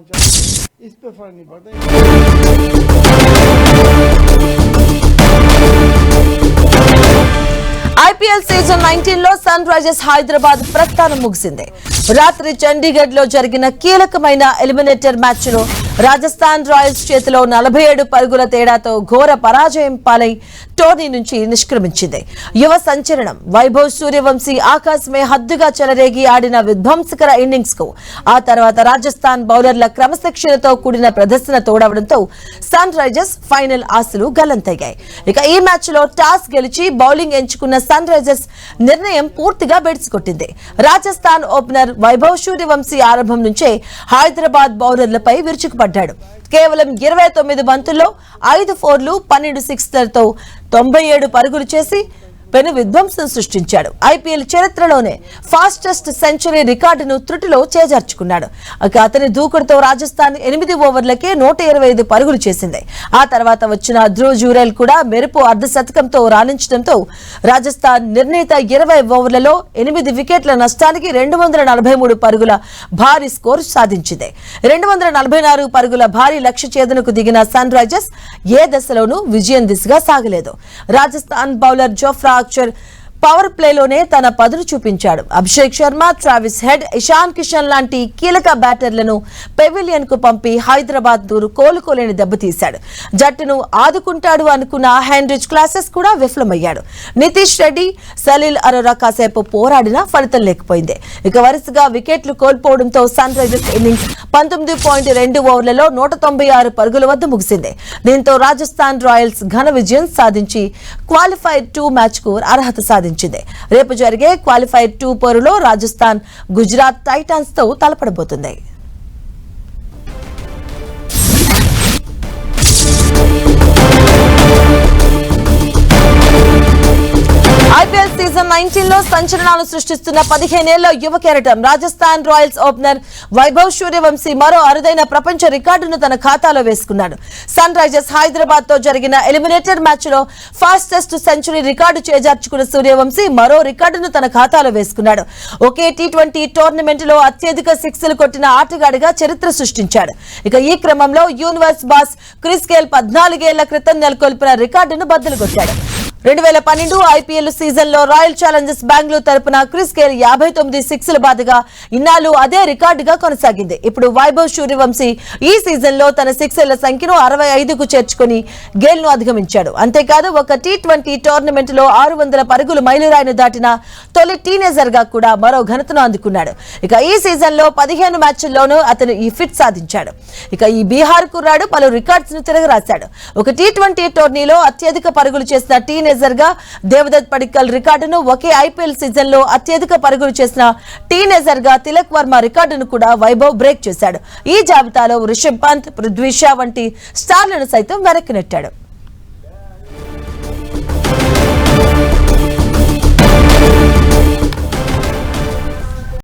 इस पे फर्क नहीं पड़ता। ఐపీఎల్ సీజన్ 19 లో సన్ రైజర్స్ హైదరాబాద్ ప్రస్థానం ముగిసింది. రాత్రి చండీగఢ్ లో జరిగిన కీలకమైన ఎలిమినేటర్ మ్యాచ్ లో రాజస్థాన్ రాయల్స్ చేతిలో 47 పరుగుల తేడాతో ఘోర పరాజయం పాలై టోర్నీ నుంచి నిష్క్రమించింది. యువ సంచలనం వైభవ్ సూర్యవంశీ ఆకాశమే హద్దుగా చెలరేగి ఆడిన విధ్వంసకర ఇన్నింగ్స్ కు ఆ తర్వాత రాజస్థాన్ బౌలర్ల క్రమశిక్షణతో కూడిన ప్రదర్శన తోడవడంతో సన్ రైజర్స్ ఫైనల్ ఆశలు గల్లంతయ్యాయి. ఇక ఈ మ్యాచ్ లో టాస్ గెలిచి బౌలింగ్ ఎంచుకున్న సన్ రైజర్స్ నిర్ణయం పూర్తిగా బెడిసికొట్టింది. రాజస్థాన్ ఓపెనర్ వైభవ్ సూర్యవంశీ ఆరంభం నుంచే హైదరాబాద్ బౌలర్లపై విరుచుకుపడ్డాడు. కేవలం 29 బంతుల్లో 5 4లు 12 సిక్సర్లతో 97 పరుగులు చేసి పెను విధ్వంసం సృష్టించాడు. ఐపీఎల్ చరిత్రలోనే ఫాస్టెస్ట్ సెంచరీ రికార్డును త్రుటిలో చేజార్చుకున్నాడు. అతని దూకుడుతో రాజస్థాన్ 8 ఓవర్లకే 125 పరుగులు చేసింది. ఆ తర్వాత వచ్చిన ధ్రువ్ జురేల్ కూడా మెరుపు అర్ధశతకంతో రాణించడంతో రాజస్థాన్ నిర్ణీత 20 ఓవర్లలో 8 వికెట్ల నష్టానికి 243 పరుగుల భారీ స్కోరు సాధించింది. 244 పరుగుల భారీ లక్ష్య ఛేదనకు దిగిన సన్ రైజర్స్ ఏ దశలోనూ విజయం దిశగా సాగలేదు. రాజస్థాన్ బౌలర్ జోఫ్రా పవర్ ప్లేలోనే తన పదును చూపించాడు. అభిషేక్ శర్మ, ట్రావిస్ హెడ్, ఇషాన్ కిషన్ లాంటి కీలక బ్యాటర్లను పెవిలియన్ కు పంపి హైదరాబాద్ దూరు కోలుకోలేని దెబ్బతీశాడు. జట్టును ఆదుకుంటాడు అనుకున్న హెన్రిచ్ క్లాసెస్ కూడా విఫలమయ్యాడు. నితీష్ రెడ్డి, సలీల్ అరోరా కాసేపు పోరాడినా ఫలితం లేకపోయింది. ఇక వరుసగా వికెట్లు కోల్పోవడంతో సన్ రైజర్స్ ఇన్నింగ్స్ 19.2 ఓవర్లలో 196 పరుగుల వద్ద ముగిసింది. దీంతో రాజస్థాన్ రాయల్స్ ఘన విజయం సాధించి క్వాలిఫైర్ 2 మ్యాచ్ కు అర్హత సాధించింది. రేపు జరిగే క్వాలిఫైర్ 2 పోరులో రాజస్థాన్ గుజరాత్ టైటాన్స్ తో తలపడబోతుంది. ఐపీఎల్ సీజన్ 19 లో సంచలనాలు సృష్టిస్తున్న 15 ఏళ్ల యువ కెరటం రాజస్థాన్ రాయల్స్ ఓపెనర్ వైభవ్ సూర్యవంశీ మరో అరుదైన ప్రపంచ రికార్డును తన ఖాతాలో వేసుకున్నాడు. సన్ రైజర్స్ హైదరాబాద్ తో జరిగిన ఎలిమినేటర్ మ్యాచ్ లో ఫాస్టెస్ట్ సెంచరీ రికార్డు చేజార్చుకున్న సూర్యవంశీ మరో రికార్డును తన ఖాతాలో వేసుకున్నాడు. ఒకే టీ20 టోర్నమెంట్ లో అత్యధిక సిక్స్లు కొట్టిన ఆటగాడిగా చరిత్ర సృష్టించాడు. ఇక ఈ క్రమంలో యూనివర్స్ బాస్ క్రిస్ గేల్ 14 ఏళ్ల క్రితం నెలకొల్పిన రికార్డును బద్దలు కొట్టాడు. 2012 ఐపీఎల్ సీజన్ లో రాయల్ ఛాలెంజర్స్ బెంగళూరు తరపున క్రిస్ గేల్ 59 సిక్స్ల బాధగా ఇన్నాళ్లు అదే రికార్డుగా కొనసాగింది. ఇప్పుడు వైభవ్ సూర్యవంశీ ఈ సీజన్ లో తన సిక్స్ల సంఖ్యను 65కు చేర్చుకుని గేల్ ను అధిగమించాడు. అంతేకాదు ఒక టీ20 టోర్నమెంట్ లో 600 పరుగులు మైలురాయిని దాటిన తొలి టీనేజర్ గా కూడా మరో ఘనతను అందుకున్నాడు. ఇక ఈ సీజన్ లో 15 మ్యాచ్ల్లోనూ అతను ఈ ఫిట్ సాధించాడు. ఇక ఈ బీహార్ కుర్రాడు పలు రికార్డ్స్ ను తిరగరాశాడు. ఒక టీ20 టోర్నీలో అత్యధిక పరుగులు చేసిన టీనేజర్ గా దేవదత్ పడిక్కల్ రికార్డును, ఒకే ఐపీఎల్ సీజన్ లో అత్యధిక పరుగులు చేసిన టీనేజర్ గా తిలక్ వర్మ రికార్డును కూడా వైభవ్ బ్రేక్ చేశాడు. ఈ జాబితాలో రిషబ్ పంత్, పృథ్వీ షా వంటి స్టార్లను సైతం వెనక్కి నెట్టాడు.